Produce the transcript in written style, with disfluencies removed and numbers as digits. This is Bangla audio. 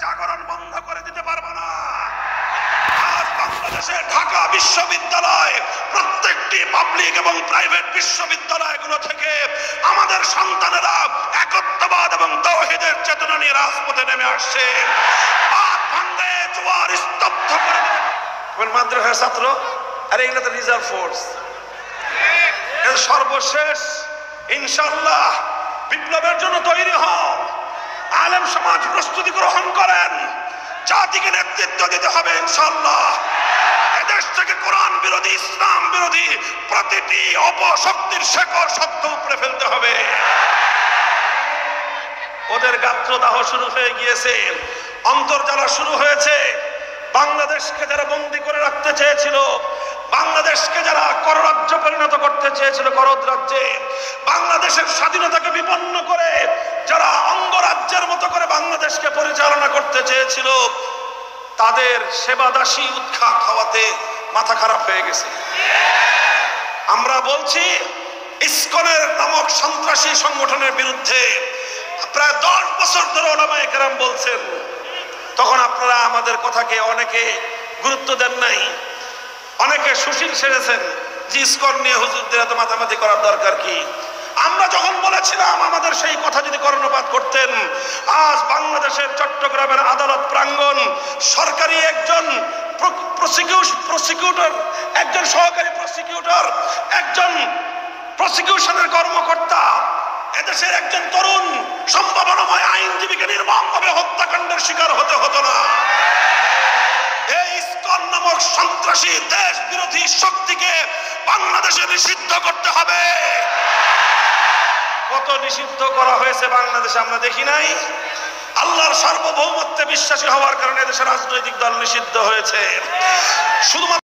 জাগরণ বন্ধ করে দিতে পারবো না। আজ বাংলাদেশের ঢাকা বিশ্ববিদ্যালয়, প্রত্যেকটি পাবলিক এবং প্রাইভেট বিশ্ববিদ্যালয়গুলো থেকে আমাদের সন্তানেরা একত্ববাদ এবং তাওহীদের চেতনা নিয়ে রাজপথে নেমে আসছে। বাদ ভাঙবে, জোয়ার স্তব্ধ করে দেবে। মাদ্রাসার ছাত্র, আরে এগুলো তো রিজার্ভ ফোর্স। সর্বশেষ ইনশাআল্লাহ বিপ্লবের জন্য তৈরি হও। আলেম সমাজ প্রস্তুতি গ্রহণ করেন। জাতিকে নেতৃত্ব দিতে হবে ইনশাআল্লাহ। এদেশ থেকে কোরআন বিরোধী, ইসলাম বিরোধী প্রতিটি অপশক্তির শেকড় শব্দ উপরে ফেলতে হবে। ওদের গাত্রদাহ শুরু হয়ে গিয়েছে, অন্তর্জালা শুরু হয়েছে। বাংলাদেশকে যারা বন্দী করে রাখতে চেয়েছিল, বাংলাদেশকে যারা কররাজ্য পরিণত করতে চেয়েছিল, করদ রাজ্যে, বাংলাদেশের স্বাধীনতাকে বিপন্ন করে যারা অঙ্গরাজ্যের মতো করে বাংলাদেশকে পরিচালনা করতে চেয়েছিল, তাদের সেবাদাসী উৎখাত খাওয়াতে মাথা খারাপ হয়ে গেছে। আমরা বলছি ইসকনের নামক সন্ত্রাসী সংগঠনের বিরুদ্ধে প্রায় 10 বছর ধরে ওলামায়ে কেরাম বলছেন। তখন আপনারা আমাদের কথাকে অনেকে গুরুত্ব দেন নাই, অনেকে সুশীল সেরেছেন যে ইসকন নিয়ে হুজুরদের এত মাতামাতি করার দরকার কি। আমরা যখন বলেছিলাম, আমাদের সেই কথা যদি কর্ণপাত করতেন, আজ বাংলাদেশের চট্টগ্রামের আদালত প্রাঙ্গণ সরকারি একজন প্রসিকিউটর, একজন সহকারী প্রসিকিউটর, একজন প্রসিকিউশনের কর্মকর্তা, এদেশের একজন তরুণ সম্ভাবনাময় আইনজীবীকে নির্মমভাবে হত্যাকাণ্ডের শিকার হতে হতো না। এই ইসকন নামক সন্ত্রাসী দেশ বিরোধী শক্তিকে বাংলাদেশে নিষিদ্ধ করতে হবে। কত নিষিদ্ধ করা হয়েছে বাংলাদেশে আমরা দেখি নাই? আল্লাহর সার্বভৌমত্বে বিশ্বাসী হওয়ার কারণে দেশের রাজনৈতিক দল নিষিদ্ধ হয়েছে। শুধুমাত্র